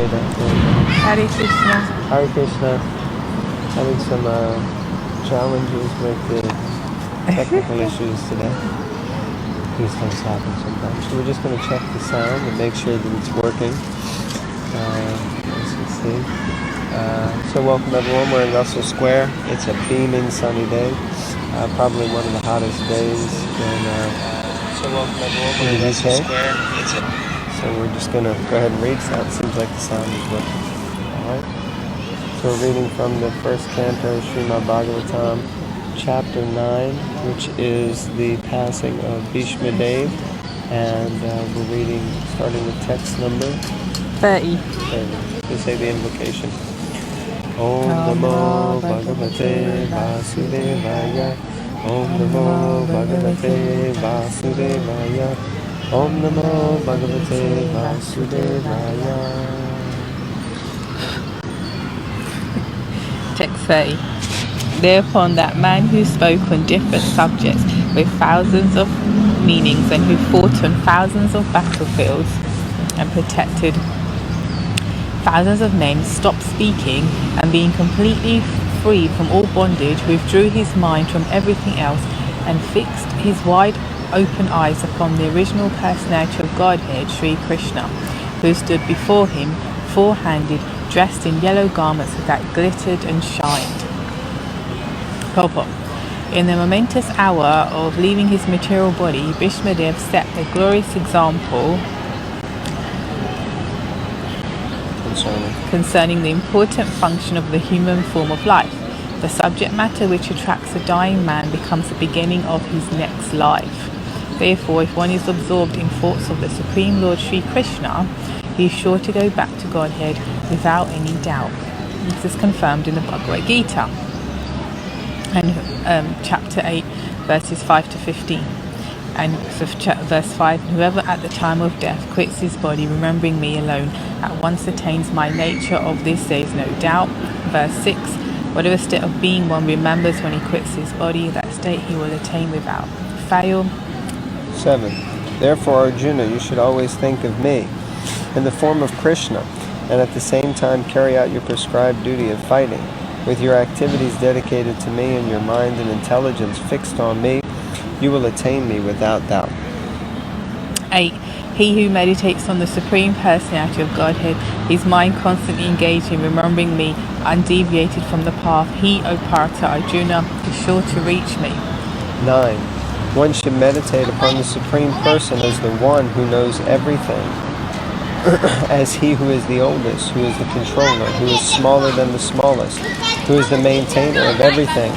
say that? Hare Krishna. Hare Krishna. Having some challenges with the technical issues today. These things happen sometimes. So we're just going to check the sound and make sure that it's working. As you see. So welcome everyone. We're in Russell Square. It's a beaming sunny day. Probably one of the hottest days so welcome everyone. We're in Russell Square. So we're just going to go ahead and read. So it seems like the sound is working. Alright. So we're reading from the first canto, Srimad Bhagavatam, chapter 9, which is the passing of Bhishma Dev. And we're reading, starting with text number 30. To say the invocation. Om Namo Bhagavate Vasudevaya. Om Namo Bhagavate Vasudevaya. Om Namo Bhagavate Vasudevaya. Text 30. Thereupon that man who spoke on different subjects with thousands of meanings and who fought on thousands of battlefields and protected thousands of men stopped speaking, and being completely free from all bondage withdrew his mind from everything else and fixed his wide open eyes upon the original personality of Godhead, Sri Krishna, who stood before him four-handed, dressed in yellow garments that glittered and shined. Purport. In the momentous hour of leaving his material body, Bhishma Dev set a glorious example concerning the important function of the human form of life. The subject matter which attracts a dying man becomes the beginning of his next life. Therefore, if one is absorbed in thoughts of the Supreme Lord Sri Krishna, he is sure to go back to Godhead without any doubt. This is confirmed in the Bhagavad Gita, and chapter 8, verses 5 to 15. And so verse 5, whoever at the time of death quits his body, remembering me alone, at once attains my nature. Of this there is no doubt. Verse 6, whatever state of being one remembers when he quits his body, that state he will attain without fail. 7. Therefore, Arjuna, you should always think of me in the form of Krishna, and at the same time carry out your prescribed duty of fighting. With your activities dedicated to me and your mind and intelligence fixed on me, you will attain me without doubt. 8. He who meditates on the Supreme Personality of Godhead, his mind constantly engaged in remembering me, undeviated from the path, he, O Partha Arjuna, is sure to reach me. 9. One should meditate upon the Supreme Person as the one who knows everything, as he who is the oldest, who is the controller, who is smaller than the smallest, who is the maintainer of everything,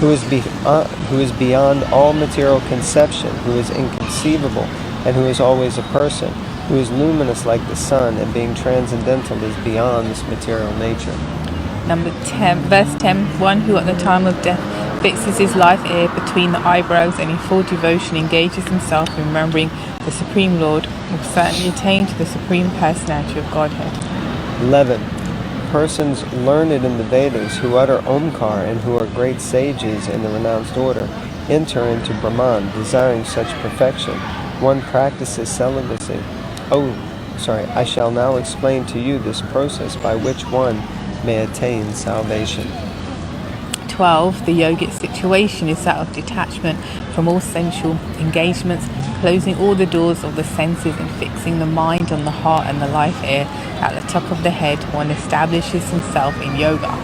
who is beyond all material conception, who is inconceivable, and who is always a person, who is luminous like the sun, and being transcendental is beyond this material nature. Number 10, verse 10, one who at the time of death fixes his life air between the eyebrows and in full devotion engages himself in remembering the Supreme Lord will certainly attain to the Supreme Personality of Godhead. 11. Persons learned in the Vedas who utter Omkar and who are great sages in the renounced order enter into Brahman, desiring such perfection. One practices celibacy. I shall now explain to you this process by which one may attain salvation. 12. The yogic situation is that of detachment from all sensual engagements, closing all the doors of the senses and fixing the mind on the heart and the life air at the top of the head. One establishes himself in yoga.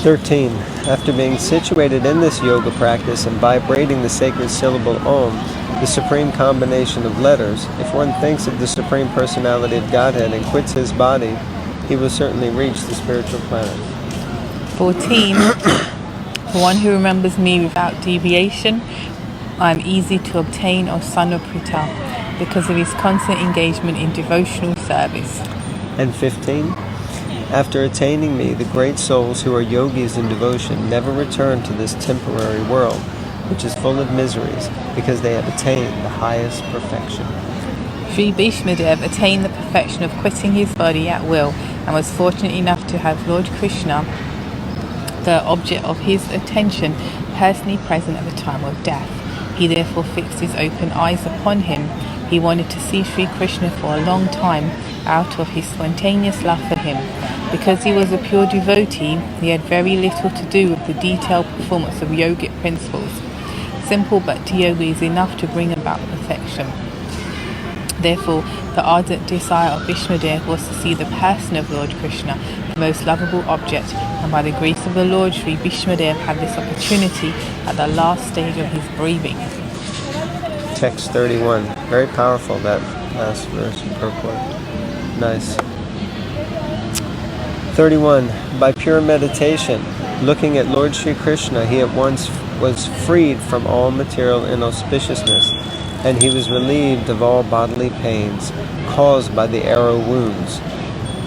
13. After being situated in this yoga practice and vibrating the sacred syllable Om, the supreme combination of letters, if one thinks of the Supreme Personality of Godhead and quits his body, he will certainly reach the spiritual planet. 14. For one who remembers me without deviation, I am easy to obtain, O son of Pritha, because of his constant engagement in devotional service. And 15. After attaining me, the great souls who are yogis in devotion never return to this temporary world, which is full of miseries, because they have attained the highest perfection. Sri Bhishma Dev attained the perfection of quitting his body at will and was fortunate enough to have Lord Krishna, the object of his attention, personally present at the time of death. He therefore fixed his open eyes upon him He wanted to see Sri Krishna for a long time out of his spontaneous love for him. Because he was a pure devotee, he had very little to do with the detailed performance of yogic principles. Simple bhakti yoga is enough to bring about perfection. Therefore, the ardent desire of Bhishmadev was to see the person of Lord Krishna, the most lovable object, and by the grace of the Lord, Sri Bhishmadev had this opportunity at the last stage of his breathing. Text 31. Very powerful, that last verse and purport. Nice. 31. By pure meditation, looking at Lord Sri Krishna, he at once was freed from all material inauspiciousness, and he was relieved of all bodily pains caused by the arrow wounds.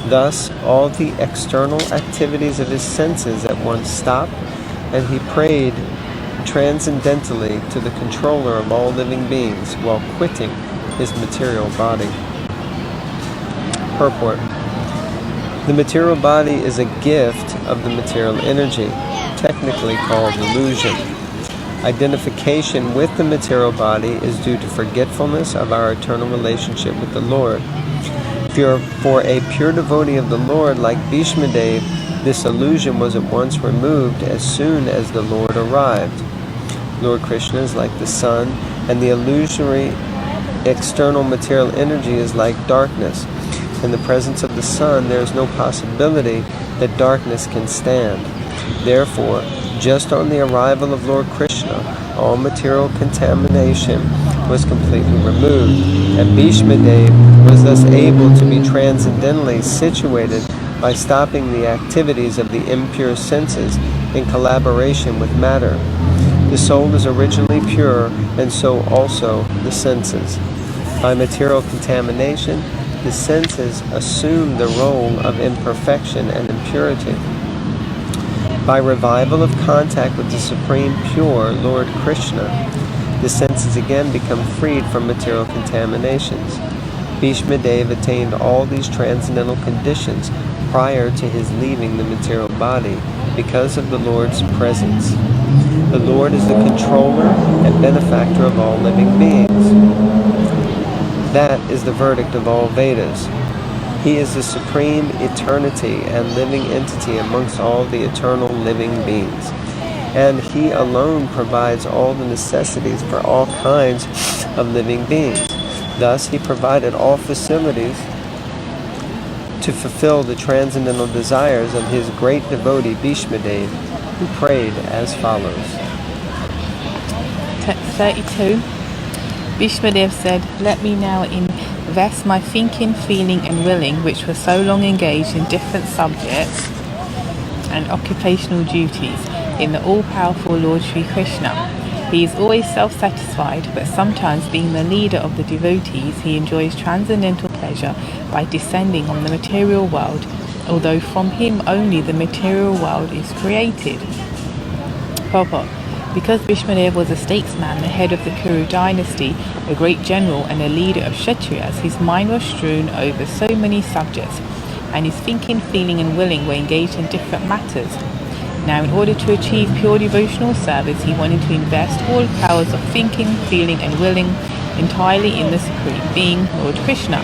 Thus, all the external activities of his senses at once stopped, and he prayed transcendentally to the controller of all living beings while quitting his material body. Purport. The material body is a gift of the material energy, technically called illusion. Identification with the material body is due to forgetfulness of our eternal relationship with the Lord. For a pure devotee of the Lord like Bhishmadev, this illusion was at once removed as soon as the Lord arrived. Lord Krishna is like the sun, and the illusory external material energy is like darkness. In the presence of the sun, there is no possibility that darkness can stand. Therefore, just on the arrival of Lord Krishna, all material contamination was completely removed, and Bhishmadev was thus able to be transcendently situated by stopping the activities of the impure senses in collaboration with matter. The soul is originally pure, and so also the senses. By material contamination, the senses assume the role of imperfection and impurity. By revival of contact with the Supreme Pure, Lord Krishna, the senses again become freed from material contaminations. Bhishmadev attained all these transcendental conditions prior to his leaving the material body because of the Lord's presence. The Lord is the controller and benefactor of all living beings. That is the verdict of all Vedas. He is the supreme eternity and living entity amongst all the eternal living beings. And he alone provides all the necessities for all kinds of living beings. Thus, he provided all facilities to fulfill the transcendental desires of his great devotee Bhishmadev, who prayed as follows. Text 32. Bhishmadev said, "Let me now invest my thinking, feeling and willing, which were so long engaged in different subjects and occupational duties, in the all-powerful Lord Sri Krishna. He is always self-satisfied, but sometimes being the leader of the devotees, he enjoys transcendental pleasure by descending on the material world, although from him only the material world is created." Purport. Because Bhishmadev was a statesman, the head of the Kuru dynasty, a great general and a leader of Kshatriyas, his mind was strewn over so many subjects, and his thinking, feeling and willing were engaged in different matters. Now, in order to achieve pure devotional service, he wanted to invest all powers of thinking, feeling and willing entirely in the Supreme Being, Lord Krishna.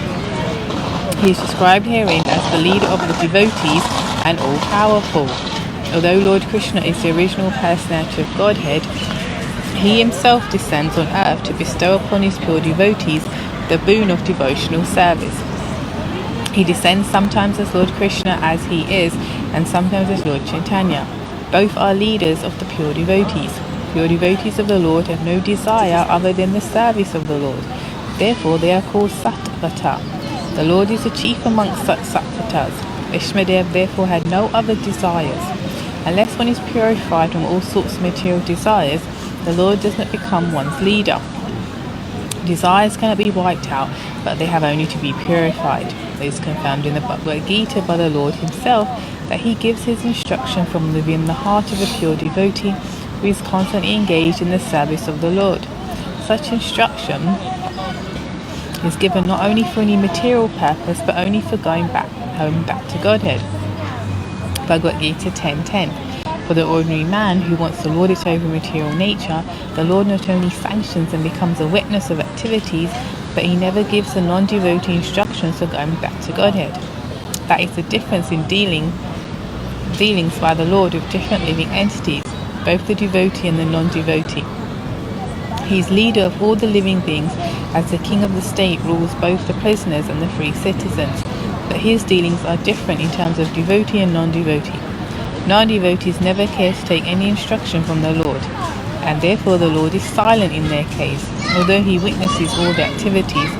He is described herein as the leader of the devotees and all-powerful. Although Lord Krishna is the original personality of Godhead, he himself descends on earth to bestow upon his pure devotees the boon of devotional service. He descends sometimes as Lord Krishna as he is, and sometimes as Lord Chaitanya. Both are leaders of the pure devotees. Pure devotees of the Lord have no desire other than the service of the Lord. Therefore they are called Sattvata. The Lord is the chief amongst such Sattvatas. Bhishmadev therefore had no other desires. Unless one is purified from all sorts of material desires, the Lord does not become one's leader. Desires cannot be wiped out, but they have only to be purified. It is confirmed in the Bhagavad Gita by the Lord himself that he gives his instruction from within the heart of a pure devotee who is constantly engaged in the service of the Lord. Such instruction is given not only for any material purpose, but only for going home back to Godhead. Bhagavad Gita 10:10. For the ordinary man who wants to lord it over material nature, the Lord not only sanctions and becomes a witness of activities, but he never gives the non-devotee instructions for going back to Godhead. That is the difference in dealings by the Lord with different living entities, both the devotee and the non-devotee. He is leader of all the living beings, as the king of the state rules both the prisoners and the free citizens, but his dealings are different in terms of devotee and non-devotee. Non-devotees never care to take any instruction from the Lord, and therefore the Lord is silent in their case, although he witnesses all their activities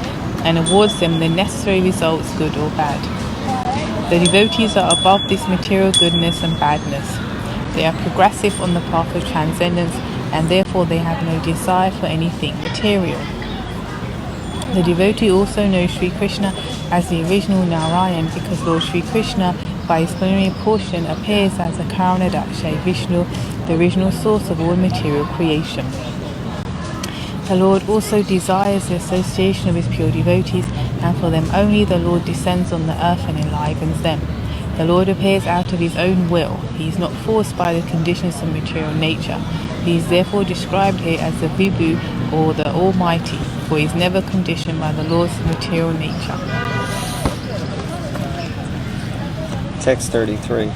and awards them the necessary results, good or bad. The devotees are above this material goodness and badness. They are progressive on the path of transcendence, and therefore they have no desire for anything material. The devotee also knows Sri Krishna as the original Narayan, because Lord Sri Krishna, by his plenary portion, appears as a Karanadakshay Vishnu, the original source of all material creation. The Lord also desires the association of his pure devotees, and for them only the Lord descends on the earth and enlivens them. The Lord appears out of his own will. He is not forced by the conditions of material nature. He is therefore described here as the Vibhu, or the Almighty, for he is never conditioned by the laws of material nature. Text 33.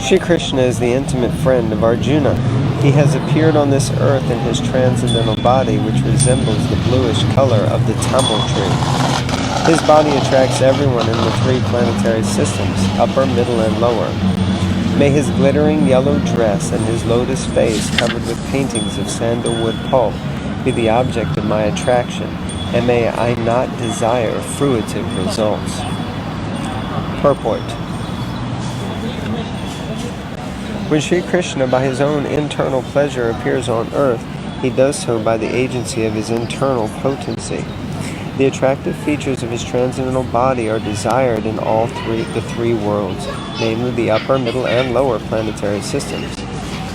Shri Krishna is the intimate friend of Arjuna. He has appeared on this earth in his transcendental body, which resembles the bluish color of the tamil tree. His body attracts everyone in the three planetary systems, upper, middle, and lower. May his glittering yellow dress and his lotus face covered with paintings of sandalwood pulp be the object of my attraction, and may I not desire fruitive results. Purport. When Sri Krishna, by his own internal pleasure, appears on earth, he does so by the agency of his internal potency. The attractive features of his transcendental body are desired in all the three worlds, namely the upper, middle, and lower planetary systems.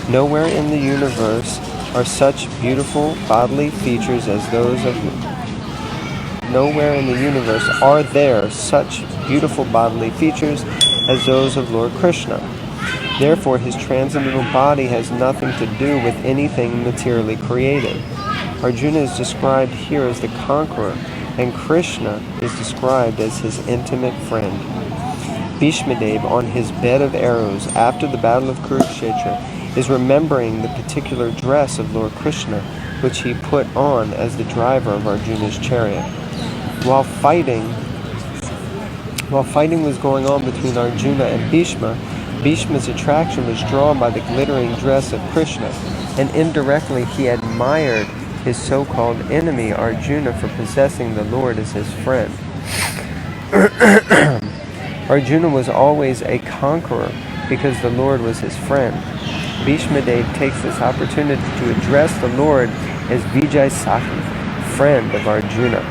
Nowhere in the universe are such beautiful bodily features as those of Nowhere in the universe are there such beautiful bodily features as those of Lord Krishna. Therefore, his transcendental body has nothing to do with anything materially created. Arjuna is described here as the conqueror, and Krishna is described as his intimate friend. Bhishmadev, on his bed of arrows after the battle of Kurukshetra, is remembering the particular dress of Lord Krishna, which he put on as the driver of Arjuna's chariot. While fighting was going on between Arjuna and Bhishma, Bhishma's attraction was drawn by the glittering dress of Krishna, and indirectly he admired his so-called enemy Arjuna for possessing the Lord as his friend. Arjuna was always a conqueror because the Lord was his friend. Bhishmadev takes this opportunity to address the Lord as Vijay Sakhi, friend of Arjuna,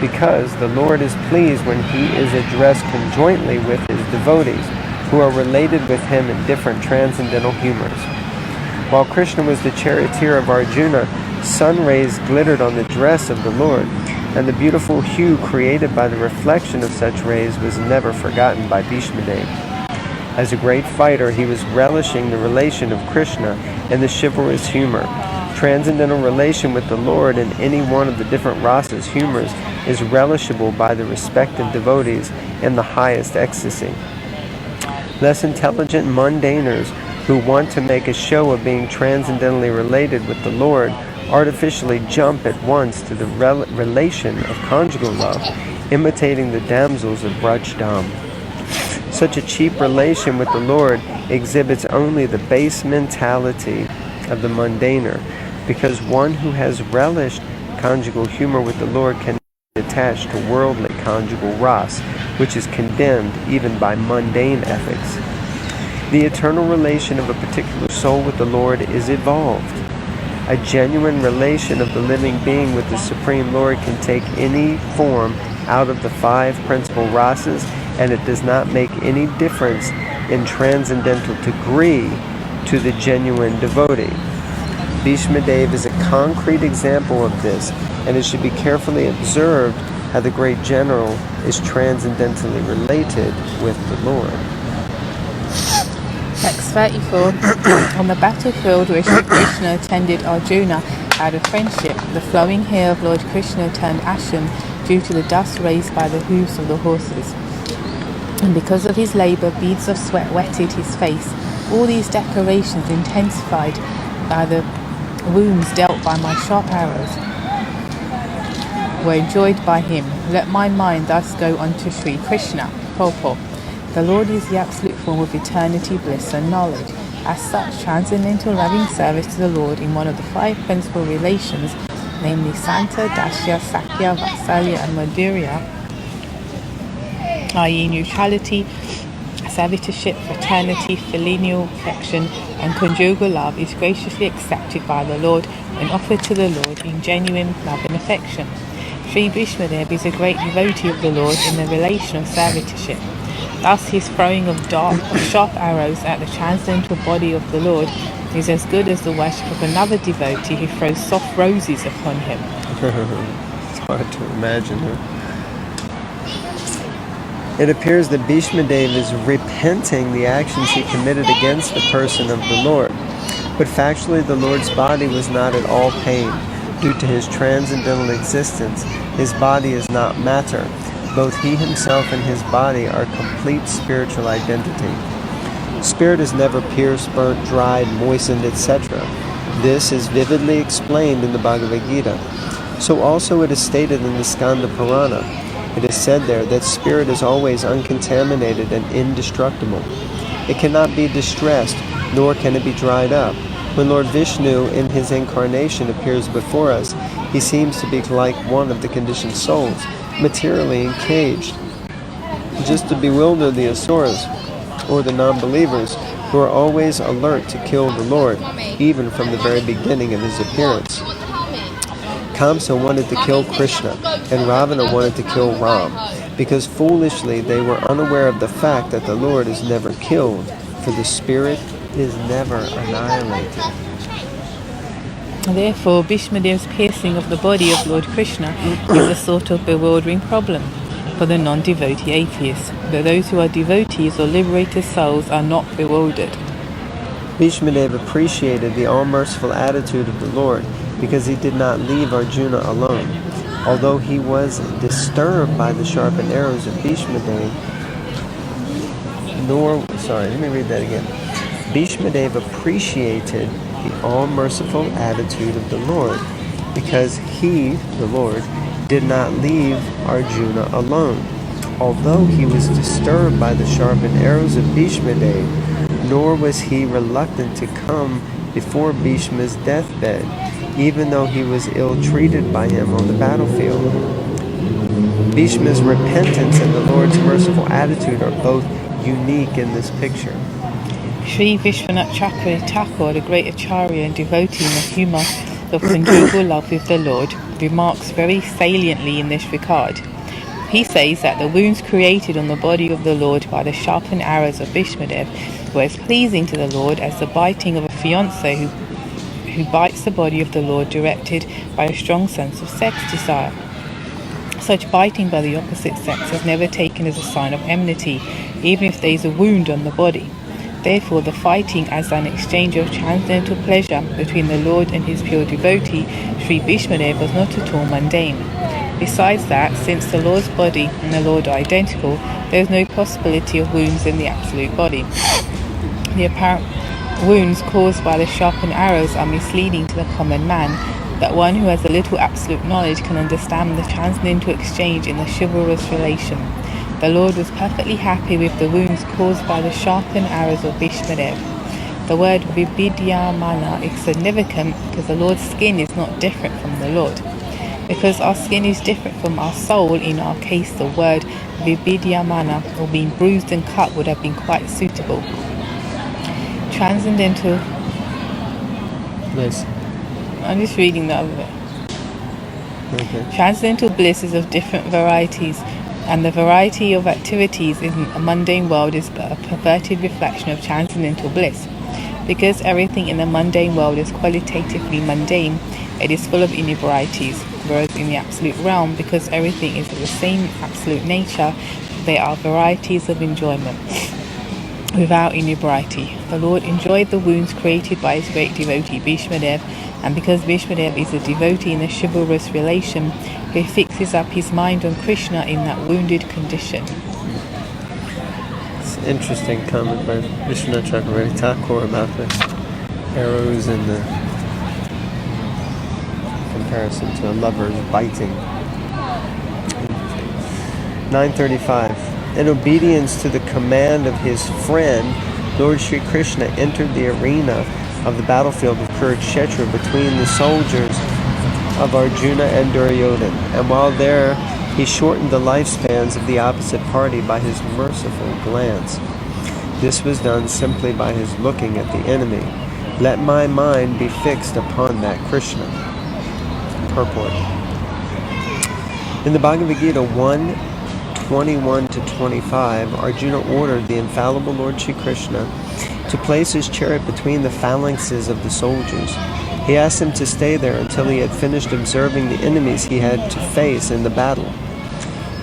because the Lord is pleased when he is addressed conjointly with his devotees, who are related with him in different transcendental humors. While Krishna was the charioteer of Arjuna, sun rays glittered on the dress of the Lord, and the beautiful hue created by the reflection of such rays was never forgotten by Bhishmadev. As a great fighter, he was relishing the relation of Krishna and the chivalrous humor. Transcendental relation with the Lord in any one of the different rasas humors is relishable by the respective devotees in the highest ecstasy. Less intelligent mundaners who want to make a show of being transcendentally related with the Lord artificially jump at once to the relation of conjugal love, imitating the damsels of Brajdam. Such a cheap relation with the Lord exhibits only the base mentality of the mundaner, because one who has relished conjugal humor with the Lord cannot be attached to worldly conjugal ras, which is condemned even by mundane ethics. The eternal relation of a particular soul with the Lord is evolved. A genuine relation of the living being with the Supreme Lord can take any form out of the five principal rasas, and it does not make any difference in transcendental degree to the genuine devotee. Bhishmadev is a concrete example of this, and it should be carefully observed how the great general is transcendentally related with the Lord. Text 34. On the battlefield where Sri Krishna attended Arjuna, out of friendship, the flowing hair of Lord Krishna turned ashen due to the dust raised by the hooves of the horses. And because of his labour, beads of sweat wetted his face. All these decorations, intensified by the wounds dealt by my sharp arrows, were enjoyed by him. Let my mind thus go unto Sri Krishna. Purport. The Lord is the absolute form of eternity, bliss and knowledge. As such, transcendental loving service to the Lord in one of the five principal relations, namely Santa, Dasya, Sakya, Vatsalya and Madhurya, i.e. neutrality, servitorship, fraternity, filial affection and conjugal love, is graciously accepted by the Lord and offered to the Lord in genuine love and affection. Sri Bhishmadev is a great devotee of the Lord in the relation of servitorship. Thus his throwing of sharp arrows at the transcendental body of the Lord is as good as the worship of another devotee who throws soft roses upon him. It's hard to imagine. It appears that Bhishmadev is repenting the actions he committed against the person of the Lord. But factually, the Lord's body was not at all pain. Due to his transcendental existence, his body is not matter. Both he himself and his body are complete spiritual identity. Spirit is never pierced, burnt, dried, moistened, etc. This is vividly explained in the Bhagavad Gita. So also it is stated in the Skanda Purana. It is said there that spirit is always uncontaminated and indestructible. It cannot be distressed, nor can it be dried up. When Lord Vishnu in his incarnation appears before us, he seems to be like one of the conditioned souls, materially encaged, just to bewilder the asuras, or the non-believers, who are always alert to kill the Lord, even from the very beginning of his appearance. Kamsa wanted to kill Krishna, and Ravana wanted to kill Ram, because foolishly they were unaware of the fact that the Lord is never killed, for the spirit is never annihilated. Therefore, Bhishmadev's piercing of the body of Lord Krishna is a sort of bewildering problem for the non-devotee atheists, but those who are devotees or liberated souls are not bewildered. Bhishmadev appreciated the all-merciful attitude of the Lord because he did not leave Arjuna alone. Although he was disturbed by the sharpened arrows of Bhishmadev, Bhishmadev appreciated the all-merciful attitude of the Lord because he, the Lord, did not leave Arjuna alone. Although he was disturbed by the sharpened arrows of Bhishmadev, nor was he reluctant to come before Bhishma's deathbed, even though he was ill-treated by him on the battlefield. Bhishma's repentance and the Lord's merciful attitude are both unique in this picture. Sri Vishwanath Chakravarti Thakur, the great Acharya and devotee in the humour of conjugal love with the Lord, remarks very saliently in this regard. He says that the wounds created on the body of the Lord by the sharpened arrows of Bhishmadev were as pleasing to the Lord as the biting of a fiancé who bites the body of the Lord directed by a strong sense of sex desire. Such biting by the opposite sex is never taken as a sign of enmity, even if there is a wound on the body. Therefore, the fighting as an exchange of transcendental pleasure between the Lord and his pure devotee, Sri Bhishmadev, was not at all mundane. Besides that, since the Lord's body and the Lord are identical, there is no possibility of wounds in the absolute body. The apparent wounds caused by the sharpened arrows are misleading to the common man, that one who has a little absolute knowledge can understand the transcendental exchange in the chivalrous relation. The Lord was perfectly happy with the wounds caused by the sharpened arrows of Bhishmadev. The word Vibidyamana is significant because the Lord's skin is not different from the Lord. Because our skin is different from our soul, in our case the word Vibidyamana, or being bruised and cut, would have been quite suitable. Transcendental Bliss. I'm just reading the other bit. Okay. Transcendental bliss is of different varieties, and the variety of activities in a mundane world is but a perverted reflection of transcendental bliss. Because everything in the mundane world is qualitatively mundane, it is full of invarieties, whereas in the absolute realm, because everything is of the same absolute nature, there are varieties of enjoyment. without inebriety. The Lord enjoyed the wounds created by his great devotee Bhishmadev, and because Bhishmadev is a devotee in a chivalrous relation, he fixes up his mind on Krishna in that wounded condition. It's an interesting comment by Vishwanath Chakravarti Thakur about the arrows and the comparison to a lover's biting. 935. In obedience to the command of his friend, Lord Sri Krishna entered the arena of the battlefield of Kurukshetra between the soldiers of Arjuna and Duryodhana, and while there he shortened the lifespans of the opposite party by his merciful glance. This was done simply by his looking at the enemy. Let my mind be fixed upon that Krishna. Purport. In the Bhagavad Gita 1:21-25, Arjuna ordered the infallible Lord Shri Krishna to place his chariot between the phalanxes of the soldiers. He asked him to stay there until he had finished observing the enemies he had to face in the battle.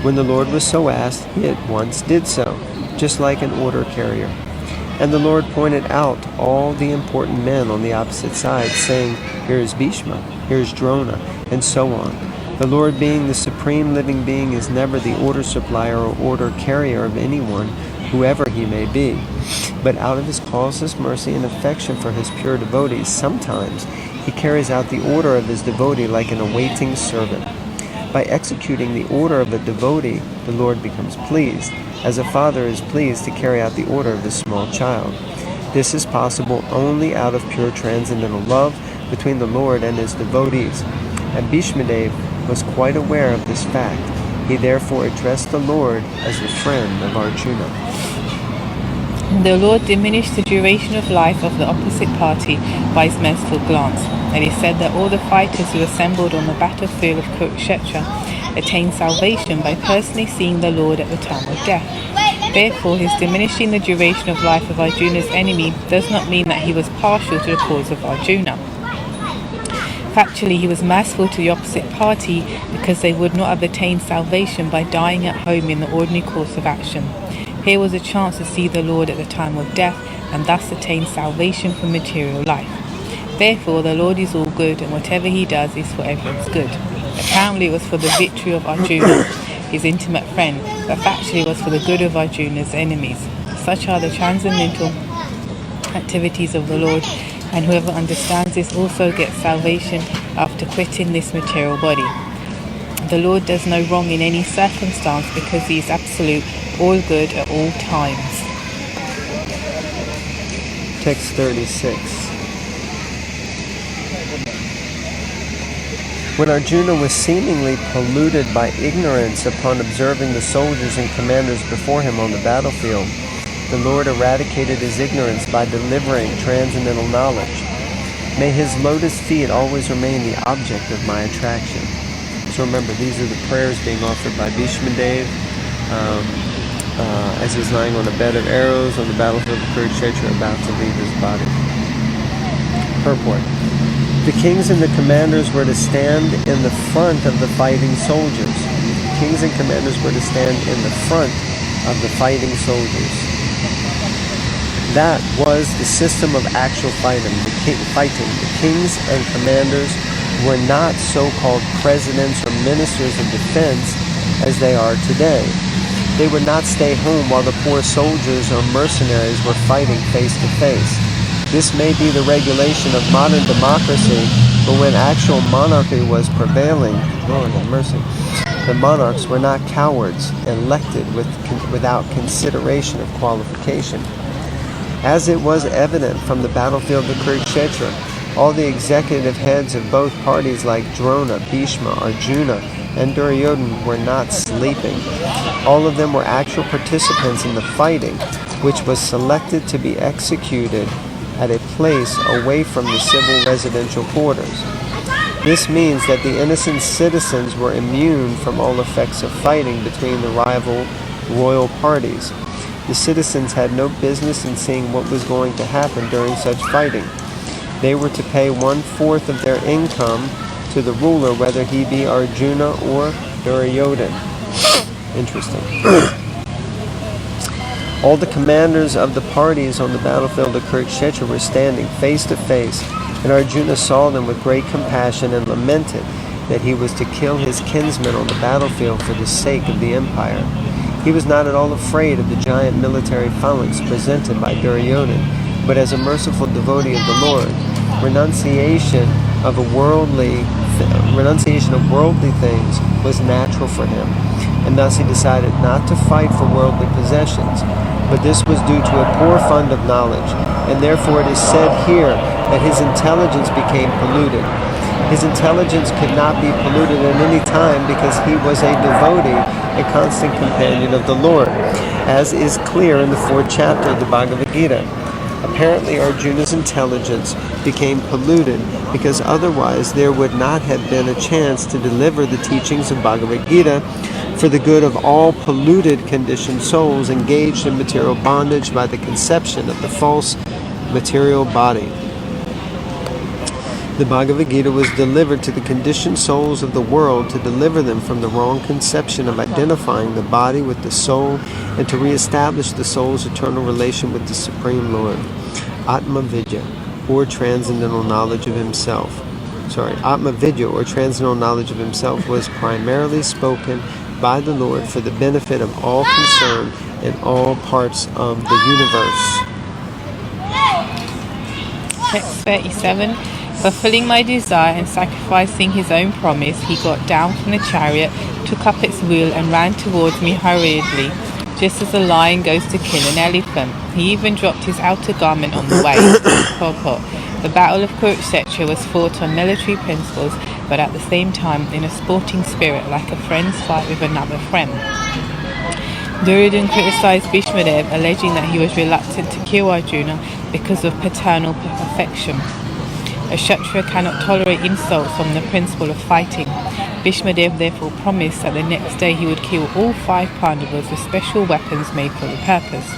When the Lord was so asked, he at once did so, just like an order carrier. And the Lord pointed out all the important men on the opposite side, saying, "Here is Bhishma, here is Drona," and so on. The Lord, being the supreme living being, is never the order supplier or order carrier of anyone, whoever he may be. But out of his causeless mercy and affection for his pure devotees, sometimes he carries out the order of his devotee like an awaiting servant. By executing the order of a devotee, the Lord becomes pleased, as a father is pleased to carry out the order of his small child. This is possible only out of pure transcendental love between the Lord and his devotees. And Bhishmadev was quite aware of this fact. He therefore addressed the Lord as the friend of Arjuna. The Lord diminished the duration of life of the opposite party by his merciful glance. It is said that all the fighters who assembled on the battlefield of Kurukshetra attained salvation by personally seeing the Lord at the time of death. Therefore, his diminishing the duration of life of Arjuna's enemy does not mean that he was partial to the cause of Arjuna. Factually, he was merciful to the opposite party because they would not have attained salvation by dying at home in the ordinary course of action. Here was a chance to see the Lord at the time of death and thus attain salvation from material life. Therefore, the Lord is all good, and whatever he does is for everyone's good. Apparently, it was for the victory of Arjuna, his intimate friend, but factually it was for the good of Arjuna's enemies. Such are the transcendental activities of the Lord, and whoever understands this also gets salvation after quitting this material body. The Lord does no wrong in any circumstance because he is absolute, all good at all times. Text 36. When Arjuna was seemingly polluted by ignorance upon observing the soldiers and commanders before him on the battlefield, the Lord eradicated his ignorance by delivering transcendental knowledge. May his lotus feet always remain the object of my attraction. So remember, these are the prayers being offered by Bhishmadev as he's lying on a bed of arrows on the battlefield of Kurukshetra, about to leave his body. Purport. The kings and the commanders were to stand in the front of the fighting soldiers. Kings and commanders were to stand in the front of the fighting soldiers. That was the system of actual fighting. The kings and commanders were not so-called presidents or ministers of defense as they are today. They would not stay home while the poor soldiers or mercenaries were fighting face to face. This may be the regulation of modern democracy, but when actual monarchy was prevailing, Lord have mercy, the monarchs were not cowards elected without consideration of qualification. As it was evident from the battlefield of Kurukshetra, all the executive heads of both parties like Drona, Bhishma, Arjuna, and Duryodhana were not sleeping. All of them were actual participants in the fighting, which was selected to be executed at a place away from the civil residential quarters. This means that the innocent citizens were immune from all effects of fighting between the rival royal parties. The citizens had no business in seeing what was going to happen during such fighting. They were to pay 1/4 of their income to the ruler, whether he be Arjuna or Duryodhana. Interesting. All the commanders of the parties on the battlefield of Kurukshetra were standing face to face, and Arjuna saw them with great compassion and lamented that he was to kill his kinsmen on the battlefield for the sake of the empire. He was not at all afraid of the giant military phalanx presented by Duryodhana, but as a merciful devotee of the Lord, renunciation of worldly things was natural for him, and thus he decided not to fight for worldly possessions. But this was due to a poor fund of knowledge, and therefore it is said here that his intelligence became polluted. His intelligence could not be polluted at any time because he was a devotee, a constant companion of the Lord, as is clear in the 4th chapter of the Bhagavad Gita. Apparently Arjuna's intelligence became polluted because otherwise there would not have been a chance to deliver the teachings of Bhagavad Gita for the good of all polluted conditioned souls engaged in material bondage by the conception of the false material body. The Bhagavad Gita was delivered to the conditioned souls of the world to deliver them from the wrong conception of identifying the body with the soul and to reestablish the soul's eternal relation with the Supreme Lord. Atma Vidya, or transcendental knowledge of himself. Atma Vidya, or transcendental knowledge of himself, was primarily spoken by the Lord for the benefit of all concerned in all parts of the universe. Text 37. Fulfilling my desire and sacrificing his own promise, he got down from the chariot, took up its wheel and ran towards me hurriedly, just as a lion goes to kill an elephant. He even dropped his outer garment on the way. Purport. The Battle of Kurukshetra was fought on military principles, but at the same time in a sporting spirit, like a friend's fight with another friend. Duryodhana criticized Bhishmadev, alleging that he was reluctant to kill Arjuna because of paternal affection. A Kshatriya cannot tolerate insults from the principle of fighting. Bhishmadev therefore promised that the next day he would kill all 5 Pandavas with special weapons made for the purpose.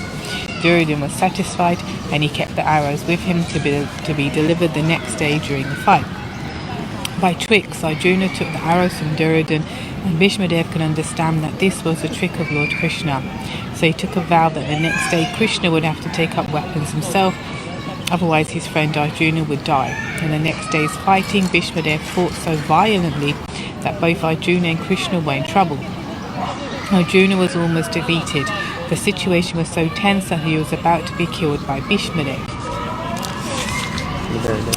Duryodhana was satisfied, and he kept the arrows with him to be delivered the next day during the fight. By tricks, Arjuna took the arrows from Duryodhana, and Bhishmadev could understand that this was a trick of Lord Krishna. So he took a vow that the next day Krishna would have to take up weapons himself, otherwise his friend Arjuna would die. In the next day's fighting, Bhishmadev fought so violently that both Arjuna and Krishna were in trouble. Arjuna was almost defeated. The situation was so tense that he was about to be killed by Bhishmadev.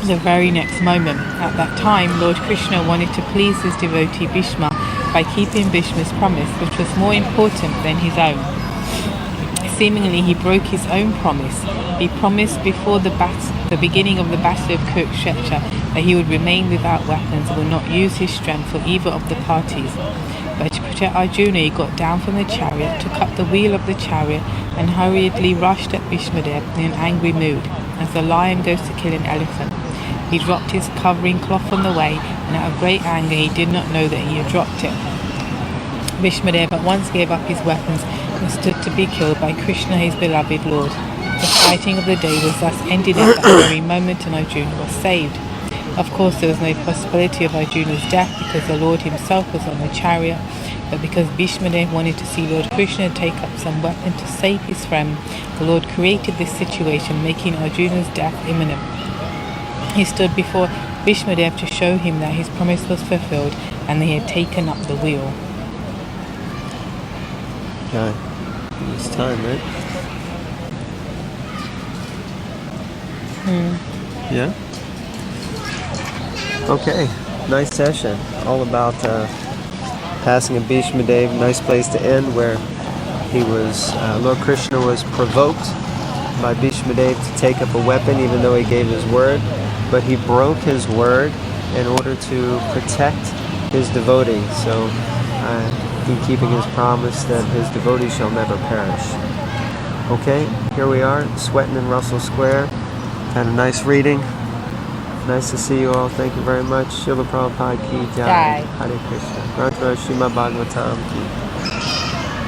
The very next moment. At that time, Lord Krishna wanted to please his devotee Bhishma by keeping Bhishma's promise, which was more important than his own. Seemingly, he broke his own promise. He promised before the beginning of the Battle of Kurukshetra that he would remain without weapons and would not use his strength for either of the parties. But to protect Arjuna, he got down from the chariot, took up the wheel of the chariot, and hurriedly rushed at Bhishmadev in an angry mood, as the lion goes to kill an elephant. He dropped his covering cloth on the way, and out of great anger he did not know that he had dropped it. Bhishmadev at once gave up his weapons and stood to be killed by Krishna, his beloved Lord. The fighting of the day was thus ended at that very moment, and Arjuna was saved. Of course, there was no possibility of Arjuna's death because the Lord himself was on the chariot, but because Bhishmadev wanted to see Lord Krishna take up some weapon to save his friend, the Lord created this situation, making Arjuna's death imminent. He stood before Bhishmadev to show him that his promise was fulfilled and that he had taken up the wheel. Okay, it's time, right? Yeah? Okay, nice session. All about passing of Bhishmadev. Nice place to end, where he was, Lord Krishna was provoked by Bhishmadev to take up a weapon even though he gave his word, but he broke his word in order to protect his devotees. So he keeping his promise that his devotees shall never perish. Okay, here we are, sweating in Russell Square. Had a nice reading. Nice to see you all. Thank you very much. Srila Prabhupada ki jai. Hare Krishna. Granth Srimad Bhagavatam ki